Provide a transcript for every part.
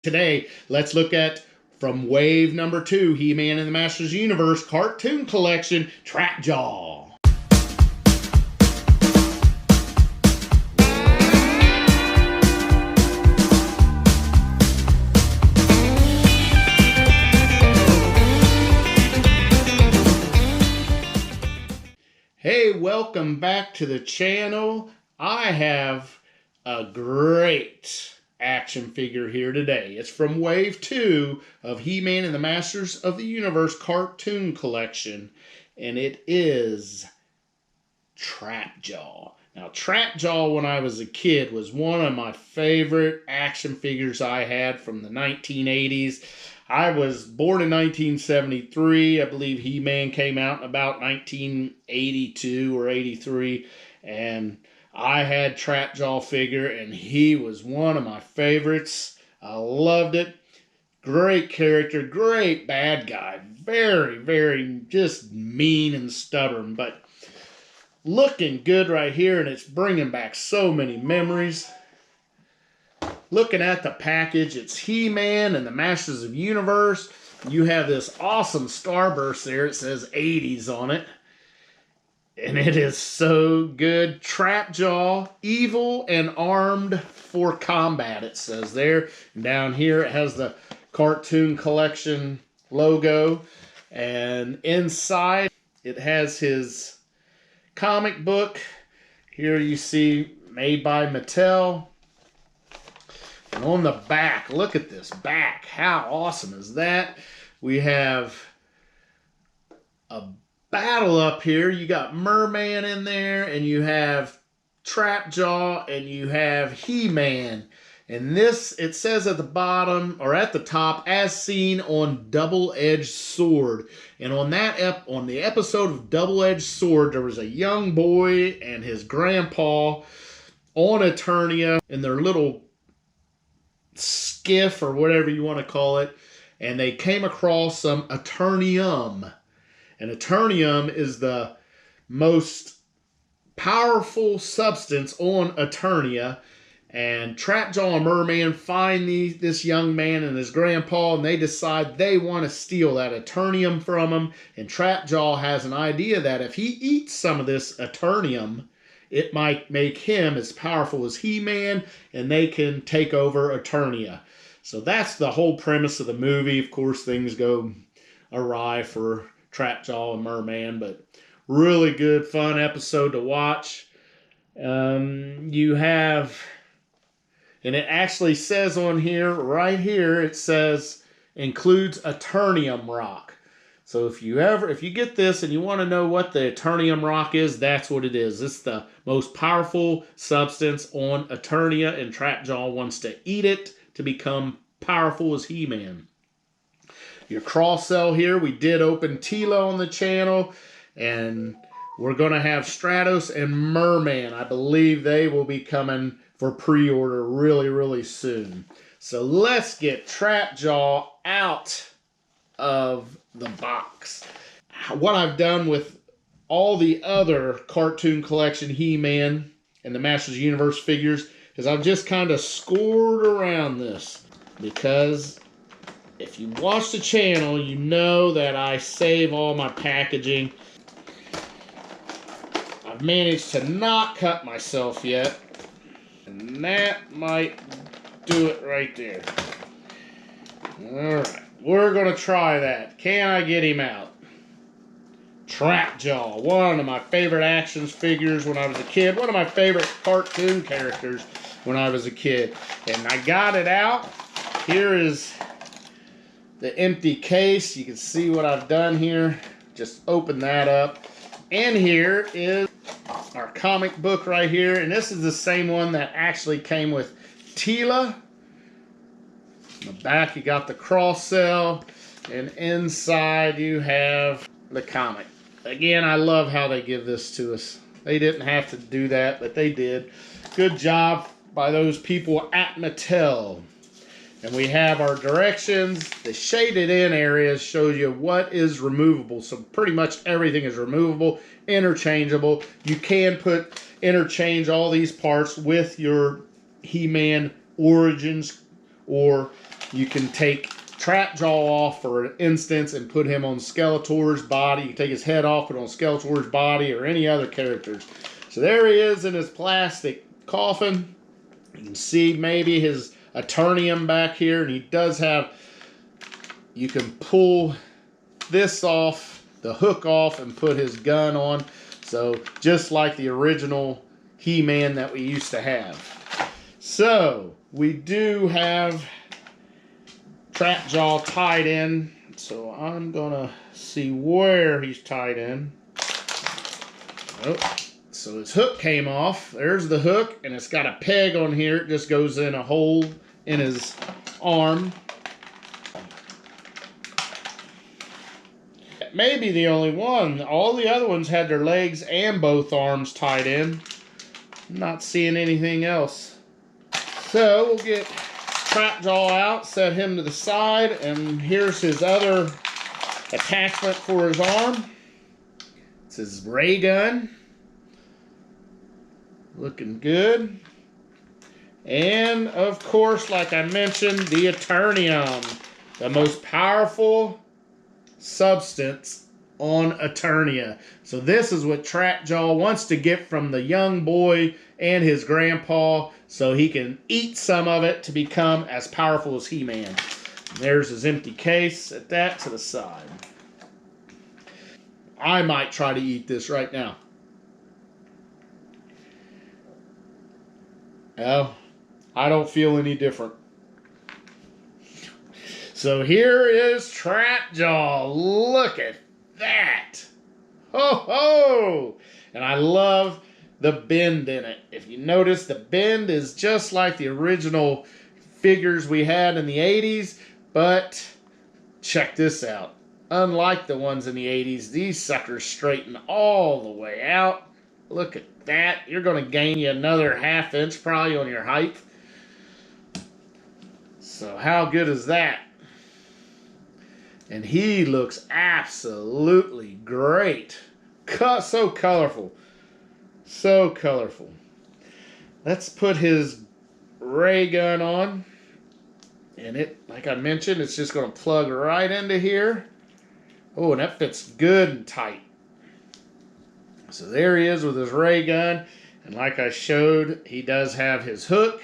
Today, let's look at from wave number 2, He-Man and the Masters Universe cartoon collection, Trap Jaw. Hey, welcome back to the channel. I have a great action figure here today. It's from wave 2 of He-Man and the Masters of the Universe cartoon collection, and it is Trap Jaw. Now, Trap Jaw, when I was a kid, was one of my favorite action figures I had from the 1980s. I was born in 1973. I believe He-Man came out in about 1982 or 83, and I had Trap Jaw figure, and he was one of my favorites. I loved it. Great character, great bad guy. Very, very just mean and stubborn, but looking good right here, and it's bringing back so many memories. Looking at the package, it's He-Man and the Masters of the Universe. You have this awesome starburst there. It says 80s on it. And it is so good. Trap Jaw, evil and armed for combat, it says there. And down here it has the cartoon collection logo. And inside it has his comic book. Here you see made by Mattel. And on the back, look at this back. How awesome is that? We have a battle up here. You got Merman in there, and you have Trap Jaw, and you have He-Man. And this, it says at the bottom, or at the top, as seen on Double-Edged Sword. And on on the episode of Double-Edged Sword, there was a young boy and his grandpa on Eternia in their little skiff, or whatever you want to call it, and they came across some Eternium. And Eternium is the most powerful substance on Eternia. And Trap Jaw and Merman find this young man and his grandpa, and they decide they want to steal that Eternium from him. And Trap Jaw has an idea that if he eats some of this Eternium, it might make him as powerful as He-Man, and they can take over Eternia. So that's the whole premise of the movie. Of course, things go awry for Trap Jaw and Merman, but really good, fun episode to watch. You have, and it actually says on here, right here, it says includes Eternium rock. So if you get this and you want to know what the Eternium rock is, that's what it is. It's the most powerful substance on Eternia, and Trap Jaw wants to eat it to become powerful as He-Man. Your cross sell here, we did open Tila on the channel, and we're going to have Stratos and Merman. I believe they will be coming for pre-order really, really soon. So let's get Trap Jaw out of the box. What I've done with all the other cartoon collection He-Man and the Masters of the Universe figures is I've just kind of scored around this, because if you watch the channel, you know that I save all my packaging. I've managed to not cut myself yet, and that might do it right there. Alright, we're going to try that. Can I get him out? Trap Jaw, one of my favorite action figures when I was a kid. One of my favorite cartoon characters when I was a kid. And I got it out. Here is the empty case. You can see what I've done here. Just open that up. And here is our comic book right here. And this is the same one that actually came with Tila. On the back you got the cross cell. And inside you have the comic. Again, I love how they give this to us. They didn't have to do that, but they did. Good job by those people at Mattel. And we have our directions. The shaded in areas shows you what is removable. So pretty much everything is removable, interchangeable. You can interchange all these parts with your He-Man Origins or You can take Trapjaw off, for instance, and put him on Skeletor's body. You can take his head off, put it on Skeletor's body, or any other characters. So there he is in his plastic coffin. You can see maybe his Eternium back here, and he does have, you can pull this off, the hook off, and put his gun on. So just like the original He-Man that we used to have. So we do have Trapjaw tied in. So I'm gonna see where he's tied in. Oh, so his hook came off. There's the hook, and it's got a peg on here. It just goes in a hole in his arm. Maybe the only one. All the other ones had their legs and both arms tied in. I'm not seeing anything else. So we'll get Trapjaw out, set him to the side, and here's his other attachment for his arm. It's his ray gun. Looking good. And of course, like I mentioned, the Eternium, the most powerful substance on Eternia. So this is what Trapjaw wants to get from the young boy and his grandpa, so he can eat some of it to become as powerful as He-Man. There's his empty case. Set that to the side. I might try to eat this right now. Oh, I don't feel any different. So here is Trapjaw. Look at that. Ho ho! And I love the bend in it. If you notice, the bend is just like the original figures we had in the 80s, but check this out. Unlike the ones in the 80s, these suckers straighten all the way out. Look at that. You're going to gain you another ½ inch probably on your height. So how good is that? And he looks absolutely great. So colorful. So colorful. Let's put his ray gun on. And it, like I mentioned, it's just going to plug right into here. Oh, and that fits good and tight. So there he is with his ray gun. And like I showed, he does have his hook.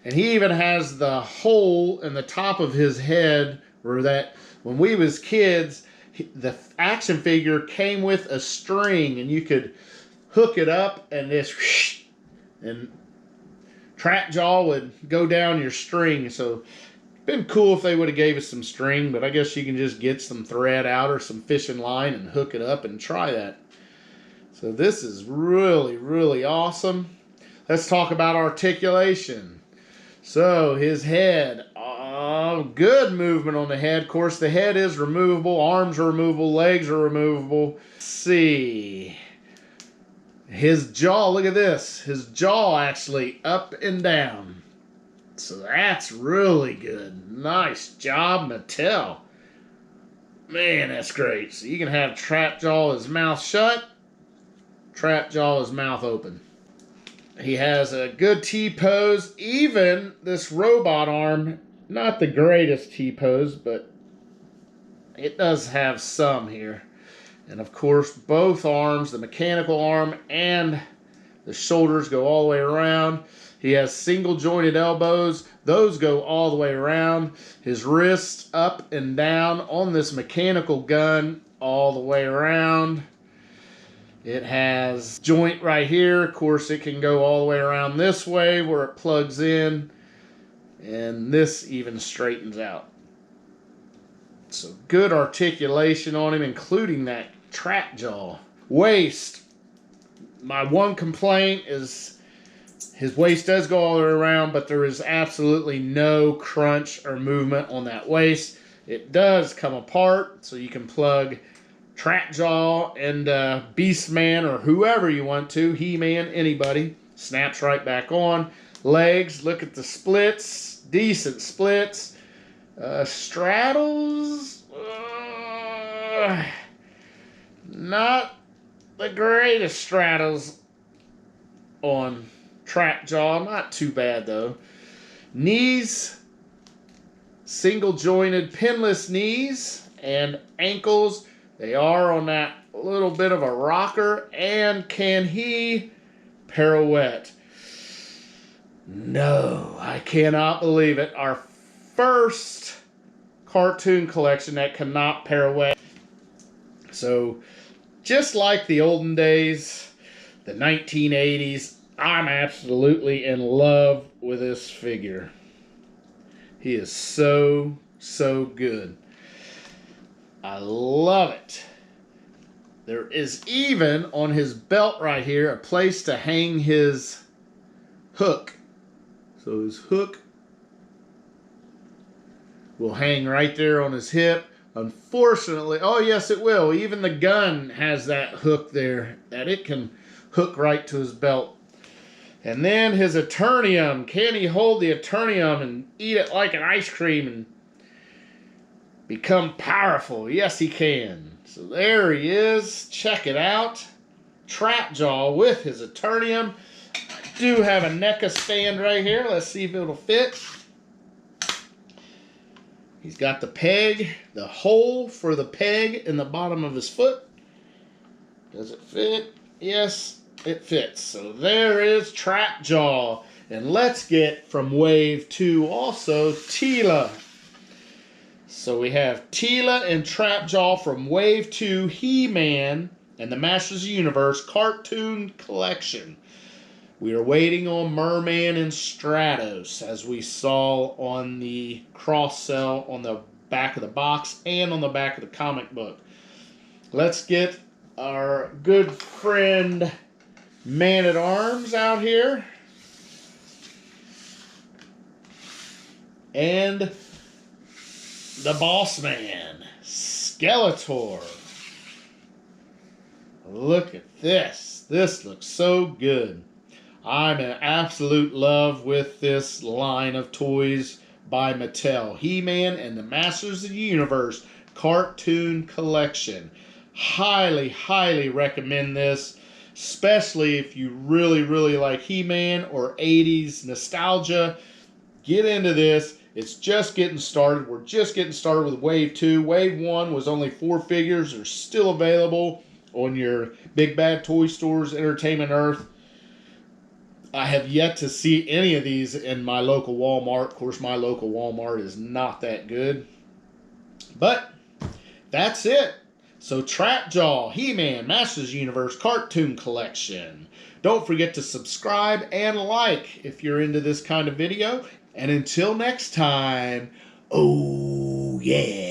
And he even has the hole in the top of his head where that, when we was kids, the action figure came with a string and you could hook it up and this, and Trapjaw would go down your string. So been cool if they would have gave us some string, but I guess you can just get some thread out or some fishing line and hook it up and try that. So this is really, really awesome. Let's talk about articulation. So his head, good movement on the head. Of course, the head is removable, arms are removable, legs are removable. Let's see. His jaw, look at this. His jaw actually up and down. So that's really good. Nice job, Mattel. Man, that's great. So you can have Trapjaw his mouth shut, Trapjaw his mouth open. He has a good T-pose. Even this robot arm, not the greatest T-pose, but it does have some here. And of course, both arms, the mechanical arm and the shoulders go all the way around. He has single jointed elbows. Those go all the way around. His wrists up and down on this mechanical gun all the way around. It has joint right here. Of course, it can go all the way around this way where it plugs in. And this even straightens out. So good articulation on him, including that Trapjaw. Waist. My one complaint is his waist does go all the way around, but there is absolutely no crunch or movement on that waist. It does come apart, so you can plug Trapjaw and Beastman or whoever you want to, He-Man, anybody. Snaps right back on. Legs, look at the splits. Decent splits. Straddles. Not the greatest straddles on Trapjaw. Not too bad, though. Knees single jointed pinless knees and ankles. They are on that little bit of a rocker. And can he pirouette? No, I cannot believe it. Our first cartoon collection that cannot pirouette. So, just like the olden days, the 1980s, I'm absolutely in love with this figure. He is so, so good. I love it. There is even on his belt right here a place to hang his hook. So his hook will hang right there on his hip. Unfortunately, oh yes it will. Even the gun has that hook there that it can hook right to his belt. And then his Eternium. Can he hold the Eternium and eat it like an ice cream and become powerful? Yes, he can. So there he is. Check it out. Trapjaw with his Eternium. I do have a NECA stand right here. Let's see if it'll fit. He's got the peg, the hole for the peg in the bottom of his foot. Does it fit? Yes, it fits. So there is Trapjaw. And let's get from Wave 2 also Teela. So we have Teela and Trapjaw from Wave 2 He-Man and the Masters of the Universe Cartoon Collection. We are waiting on Merman and Stratos, as we saw on the cross-sell on the back of the box and on the back of the comic book. Let's get our good friend Man-at-Arms out here. And the Boss Man, Skeletor. Look at this. This looks so good. I'm in absolute love with this line of toys by Mattel. He-Man and the Masters of the Universe Cartoon Collection. Highly, highly recommend this, especially if you really, really like He-Man or 80s nostalgia. Get into this. It's just getting started. We're just getting started with Wave 2. Wave 1 was only 4 figures. They're still available on your Big Bad Toy Stores, Entertainment Earth. I have yet to see any of these in my local Walmart. Of course, my local Walmart is not that good. But that's it. So Trapjaw, He-Man, Masters Universe Cartoon Collection. Don't forget to subscribe and like if you're into this kind of video. And until next time, oh yeah.